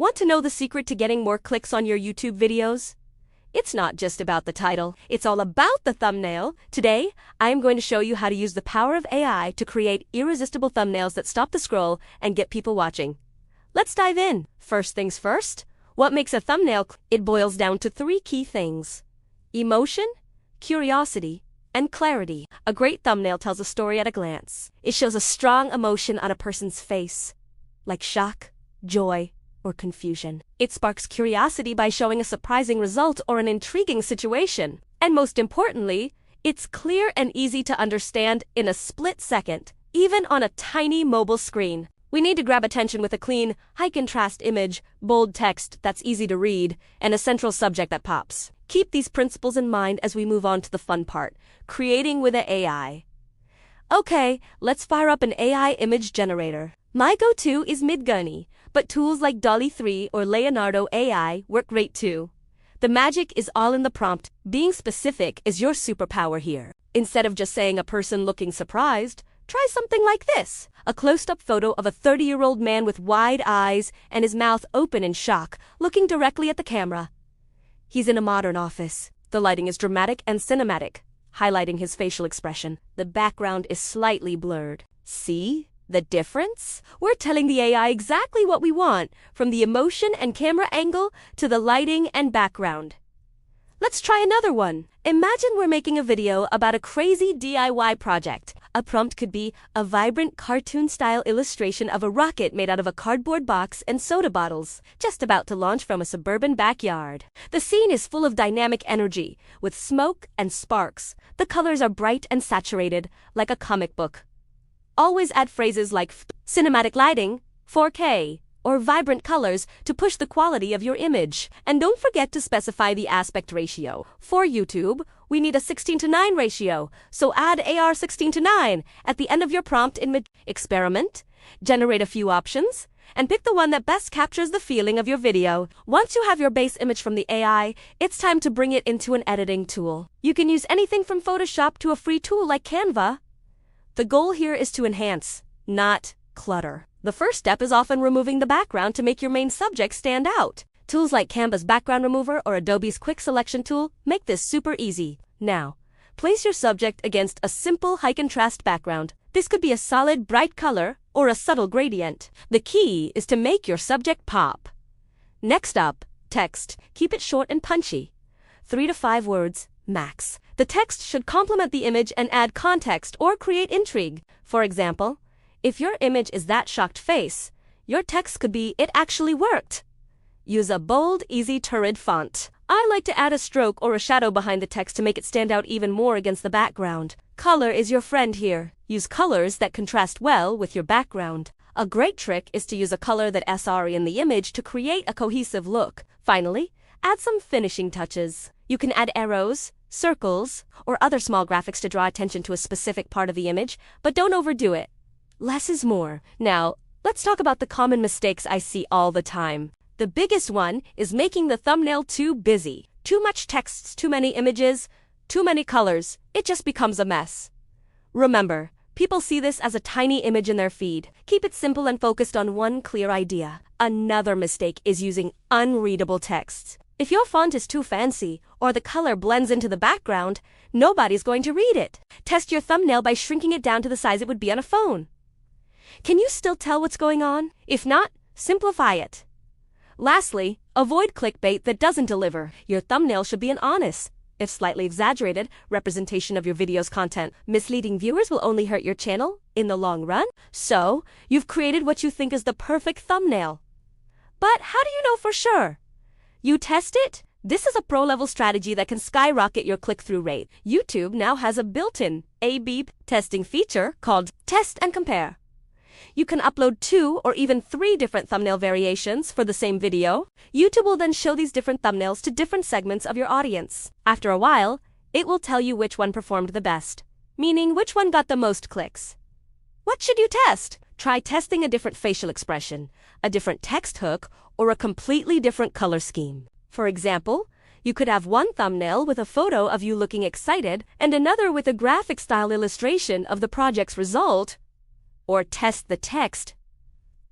Want to know the secret to getting more clicks on your YouTube videos? It's not just about the title, it's all about the thumbnail. Today, I am going to show you how to use the power of AI to create irresistible thumbnails that stop the scroll and get people watching. Let's dive in. First things first, what makes a thumbnail? It boils down to three key things: emotion, curiosity, and clarity. A great thumbnail tells a story at a glance. It shows a strong emotion on a person's face, like shock, joy, or confusion. It sparks curiosity by showing a surprising result or an intriguing situation. And most importantly, it's clear and easy to understand in a split second, even on a tiny mobile screen. We need to grab attention with a clean, high-contrast image, bold text that's easy to read, and a central subject that pops. Keep these principles in mind as we move on to the fun part, creating with an AI. Okay, let's fire up an AI image generator. My go-to is MidJourney, but tools like DALL 3 or Leonardo AI work great too. The magic is all in the prompt. Being specific is your superpower here. Instead of just saying a person looking surprised, try something like this: a close-up photo of a 30-year-old man with wide eyes and his mouth open in shock, looking directly at the camera. He's in a modern office. The lighting is dramatic and cinematic, highlighting his facial expression. The background is slightly blurred. See the difference? We're telling the AI exactly what we want, from the emotion and camera angle to the lighting and background. Let's try another one. Imagine we're making a video about a crazy DIY project. A prompt could be a vibrant cartoon-style illustration of a rocket made out of a cardboard box and soda bottles, just about to launch from a suburban backyard. The scene is full of dynamic energy, with smoke and sparks. The colors are bright and saturated, like a comic book. Always add phrases like cinematic lighting, 4K, or vibrant colors to push the quality of your image. And don't forget to specify the aspect ratio. For YouTube, we need a 16:9 ratio, so add AR 16:9 at the end of your prompt in MidJourney. Experiment, generate a few options, and pick the one that best captures the feeling of your video. Once you have your base image from the AI, it's time to bring it into an editing tool. You can use anything from Photoshop to a free tool like Canva. The goal here is to enhance, not clutter. The first step is often removing the background to make your main subject stand out. Tools like Canva's background remover or Adobe's quick selection tool make this super easy. Now, place your subject against a simple high-contrast background. This could be a solid, bright color or a subtle gradient. The key is to make your subject pop. Next up, text. Keep it short and punchy. 3 to 5 words, max. The text should complement the image and add context or create intrigue. For example, if your image is that shocked face, your text could be, "It actually worked." Use a bold, easy-to-read font. I like to add a stroke or a shadow behind the text to make it stand out even more against the background. Color is your friend here. Use colors that contrast well with your background. A great trick is to use a color that SRE in the image to create a cohesive look. Finally, add some finishing touches. You can add arrows, circles, or other small graphics to draw attention to a specific part of the image, but don't overdo it. Less is more. Now, let's talk about the common mistakes I see all the time. The biggest one is making the thumbnail too busy. Too much text, too many images, too many colors. It just becomes a mess. Remember, people see this as a tiny image in their feed. Keep it simple and focused on one clear idea. Another mistake is using unreadable text. If your font is too fancy or the color blends into the background, nobody's going to read it. Test your thumbnail by shrinking it down to the size it would be on a phone. Can you still tell what's going on? If not, simplify it. Lastly, avoid clickbait that doesn't deliver. Your thumbnail should be an honest, if slightly exaggerated, representation of your video's content. Misleading viewers will only hurt your channel in the long run. So, you've created what you think is the perfect thumbnail. But how do you know for sure? You test it? This is a pro-level strategy that can skyrocket your click-through rate. YouTube now has a built-in A/B testing feature called Test and Compare. You can upload 2 or even 3 different thumbnail variations for the same video. YouTube will then show these different thumbnails to different segments of your audience. After a while, it will tell you which one performed the best, meaning which one got the most clicks. What should you test? Try testing a different facial expression, a different text hook, or a completely different color scheme. For example, you could have one thumbnail with a photo of you looking excited and another with a graphic-style illustration of the project's result. Or test the text.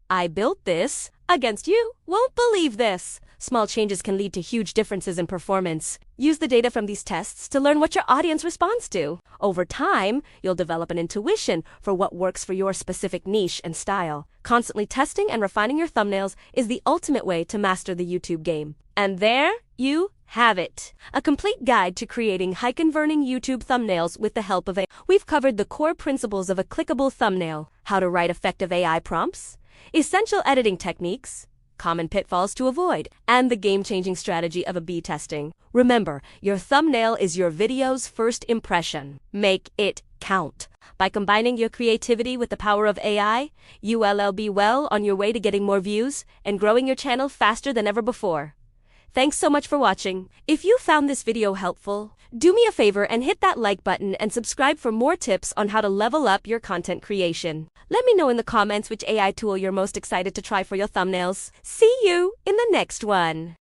I built this. against you won't believe this. Small changes can lead to huge differences in performance. Use the data from these tests to learn what your audience responds to. Over time, you'll develop an intuition for what works for your specific niche and style. Constantly testing and refining your thumbnails is the ultimate way to master the YouTube game. And there you have it. A complete guide to creating high-converting YouTube thumbnails with the help of AI. We've covered the core principles of a clickable thumbnail, how to write effective AI prompts, essential editing techniques, common pitfalls to avoid, and the game-changing strategy of A/B testing. Remember, your thumbnail is your video's first impression. Make it count. By combining your creativity with the power of AI, you'll be well on your way to getting more views and growing your channel faster than ever before. Thanks so much for watching. If you found this video helpful, do me a favor and hit that like button and subscribe for more tips on how to level up your content creation. Let me know in the comments which AI tool you're most excited to try for your thumbnails. See you in the next one.